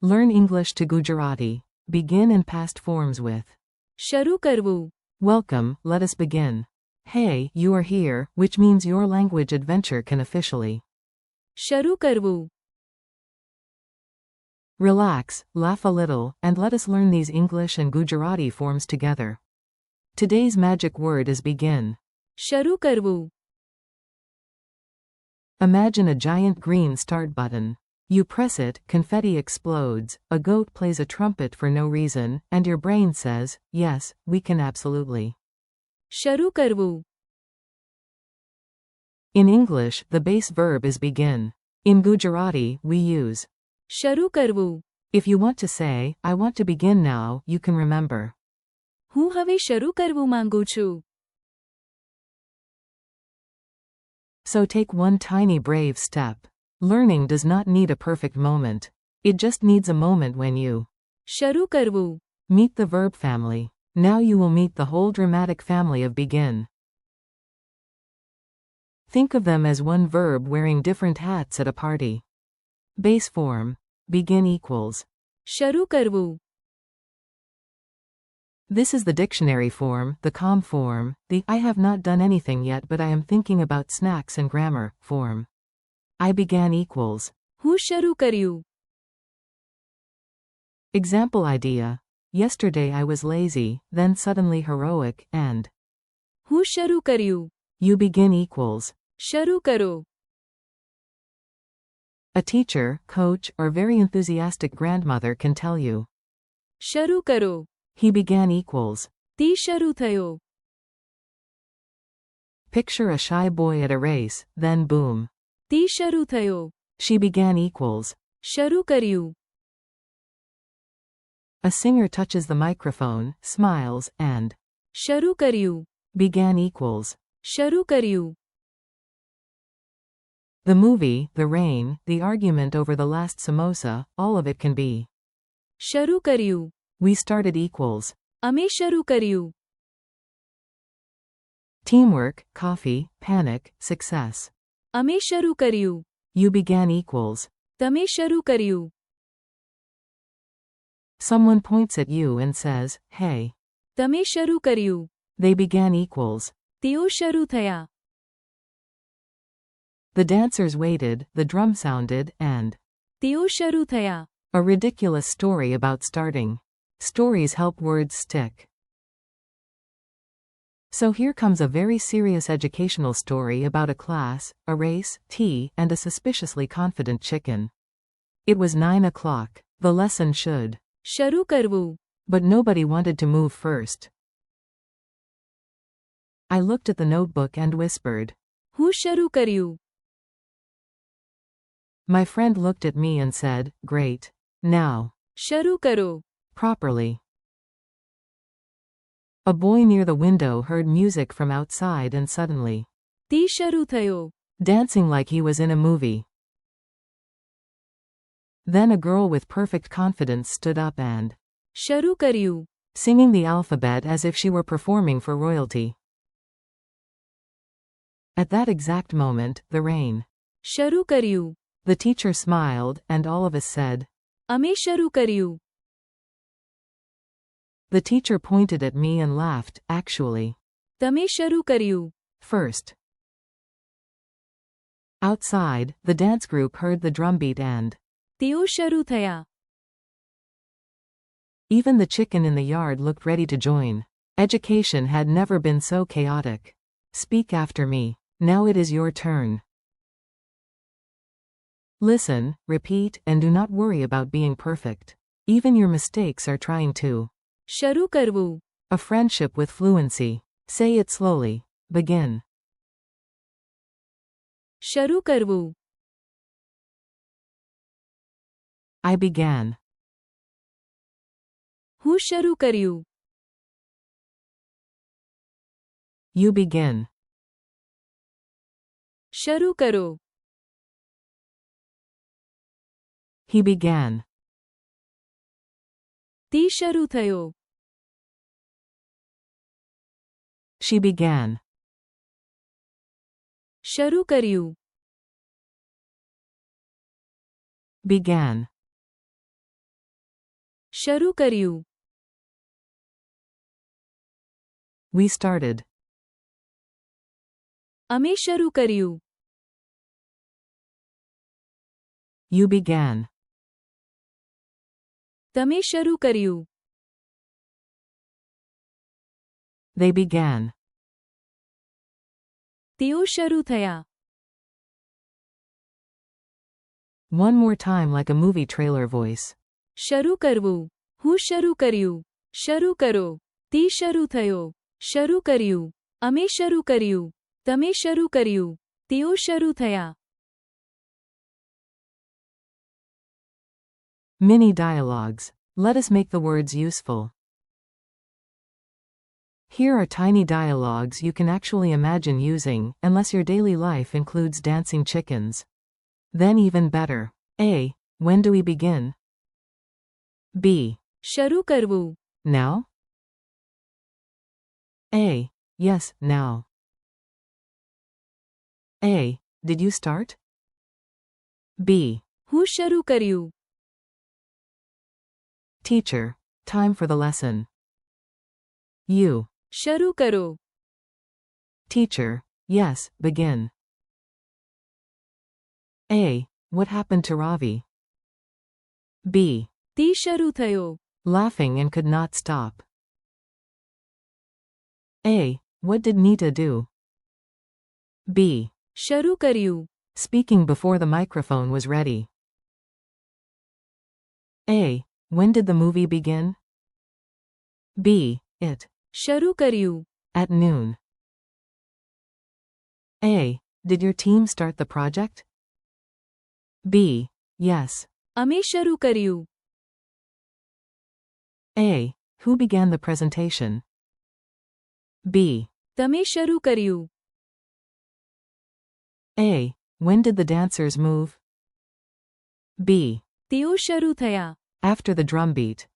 Learn English to Gujarati. Begin in past forms with શરૂ કરવું. welcome, let us begin. Hey, you are here, which means your language adventure can officially શરૂ કરવું. relax, laugh a little, and let us learn these English and Gujarati forms together. Today's magic word is begin. શરૂ કરવું. Imagine a giant green start button. You press it, confetti explodes, a goat plays a trumpet for no reason, and your brain says, yes, we can absolutely. શરૂ કરવું. In English, the base verb is begin. In Gujarati, we use શરૂ કરવું. if you want to say, I want to begin now, you can remember. હું હવે શરૂ કરવું માંગુ છું. So take one tiny brave step. Learning does not need a perfect moment. It just needs a moment when you શરૂ કરવું. meet the verb family. Now you will meet the whole dramatic family of begin. Think of them as one verb wearing different hats at a party. Base form. Begin equals. શરૂ કરવું. This is the dictionary form, the calm form, the I have not done anything yet but I am thinking about snacks and grammar form. I began equals. હું શરૂ કર્યું. Example idea. Yesterday I was lazy, then suddenly heroic, and હું શરૂ કર્યું. you begin equals. શરૂ કરો. A teacher, coach, or very enthusiastic grandmother can tell you. શરૂ કરો. He began equals. તી શરૂ થયો. Picture a shy boy at a race, then boom. તી શરૂ થયો. She began equals. શરૂ કર્યું. A singer touches the microphone, smiles, and શરૂ કર્યું. began equals. શરૂ કર્યું. The movie, the rain, the argument over the last samosa, all of it can be. શરૂ કર્યું. We started equals. અમે શરૂ કર્યું. Teamwork, coffee, panic, success. અમે શરૂ કર્યું. You began equals. તમે શરૂ કર્યું. Someone points at you and says, hey. તમે શરૂ કર્યું. They began equals. તેઓ શરૂ થયા. The dancers waited, the drum sounded, and તેઓ શરૂ થયા. a ridiculous story about starting. Stories help words stick. So here comes a very serious educational story about a class, a race, tea, and a suspiciously confident chicken. It was 9 o'clock. The lesson should. શરૂ કરવું. But nobody wanted to move first. I looked at the notebook and whispered. હું શરૂ કર્યું. My friend looked at me and said, great. Now. શરૂ કરો. Properly. A boy near the window heard music from outside and suddenly તી શરૂ થયો. dancing like he was in a movie. Then a girl with perfect confidence stood up and શરૂ કર્યું. singing the alphabet as if she were performing for royalty. At that exact moment, the rain. શરૂ કર્યું. The teacher smiled, and all of us said. અમે શરૂ કર્યું. The teacher pointed at me and laughed, actually. તમે શરૂ કર્યું. First. Outside, the dance group heard the drumbeat and તેઓ શરૂ થયા. even the chicken in the yard looked ready to join. Education had never been so chaotic. Speak after me. Now it is your turn. Listen, repeat, and do not worry about being perfect. Even your mistakes are trying to. શરૂ કરવું. A friendship with fluency. Say it slowly. Begin. શરૂ કરવું. I began. હું શરૂ કર્યું. You begin. શરૂ કરો. He began. તી શરૂ થયો. She began. શરૂ કર્યું. Began. શરૂ કર્યું. We started. અમે શરૂ કર્યું. You began. તમે શરૂ કર્યું. They began. તેઓ શરૂ થયા. One more time, like a movie trailer voice. શરૂ કરવું. હું શરૂ કર્યું. શરૂ કરો. તી શરૂ થયો. શરૂ કર્યું. અમે શરૂ કર્યું. તમે શરૂ કર્યું. તેઓ શરૂ થયા. Mini dialogues. Let us make the words useful. Here are tiny dialogues you can actually imagine using, unless your daily life includes dancing chickens. Then even better. A. When do we begin? B. શરૂ કરવું. Now? A. Yes, now. A. Did you start? B. હું શરૂ કર્યું. Teacher. Time for the lesson. You. શરૂ કરો. Teacher. Yes, begin. A. What happened to Ravi? B. તી શરૂ થયો. Laughing and could not stop. A. What did Nita do? B. શરૂ કર્યું. Speaking before the microphone was ready. A. When did the movie begin? B. It. શરૂ કર્યું. At noon. A. Did your team start the project? B. Yes. અમે શરૂ કર્યું. A. Who began the presentation? B. તમે શરૂ કર્યું. A. When did the dancers move? B. તેઓ શરૂ થયા. After the drum beat.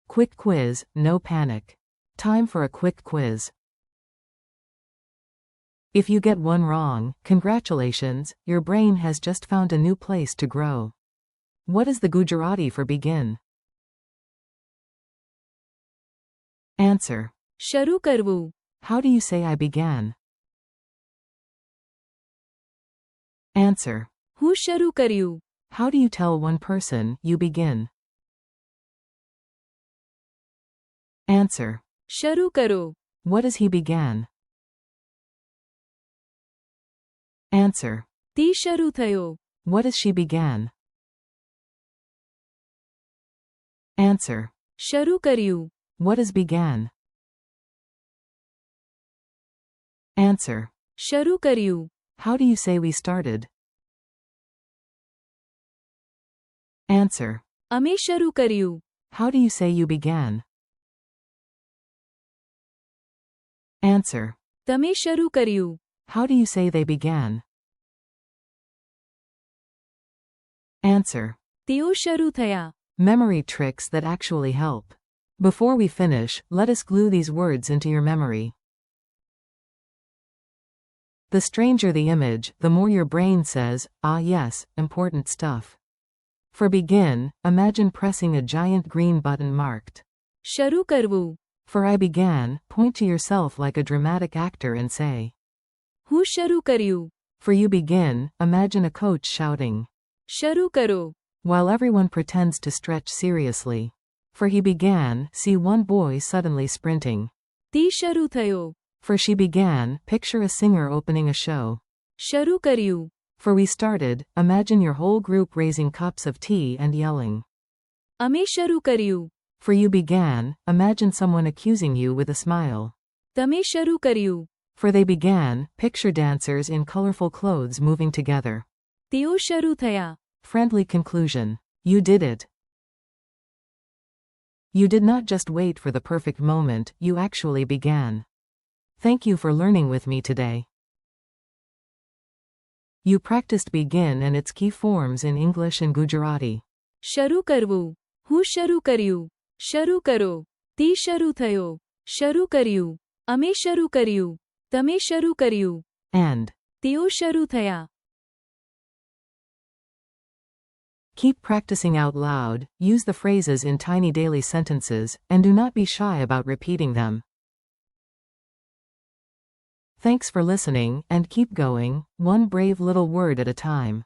Quick quiz, no panic. Time for a quick quiz. If you get one wrong, congratulations, your brain has just found a new place to grow. What is the Gujarati for begin? Answer. શરૂ કરવું. How do you say I began? Answer. હું શરૂ કર્યું. How do you tell one person you begin? Answer. શરૂ કરો. What is he began? Answer. તી શરૂ થયો. What is she began? Answer. શરૂ કર્યું. What is began? Answer. શરૂ કર્યું. How do you say we started? Answer. અમે શરૂ કર્યું. How do you say you began? Answer. તમે શરૂ કર્યું. How do you say they began? Answer. તેઓ શરૂ થયા. Memory tricks that actually help. Before we finish, let us glue these words into your memory. The stranger the image, the more your brain says, ah yes, important stuff. For begin, imagine pressing a giant green button marked. શરૂ કરવું. For I began, point to yourself like a dramatic actor and say. હું શરૂ કર્યું. For you begin, imagine a coach shouting. શરૂ કરો. While everyone pretends to stretch seriously. For he began, see one boy suddenly sprinting. તી શરૂ થયો. For she began, picture a singer opening a show. શરૂ કર્યું. For we started, imagine your whole group raising cups of tea and yelling. અમે શરૂ કર્યું. For you began, imagine someone accusing you with a smile. તમે શરૂ કર્યું. For they began, picture dancers in colorful clothes moving together. તેઓ શરૂ થયા. Friendly conclusion. You did it. You did not just wait for the perfect moment, you actually began. Thank you for learning with me today. You practiced begin and its key forms in English and Gujarati. શરૂ કરવું. હું શરૂ કર્યું. શરૂ કરો. તી શરૂ થયો. શરૂ કર્યું. અમે શરૂ કર્યું. તમે શરૂ કર્યું. And તેઓ શરૂ થયા. Keep practicing out loud, use the phrases in tiny daily sentences, and do not be shy about repeating them. Thanks for listening, and keep going, one brave little word at a time.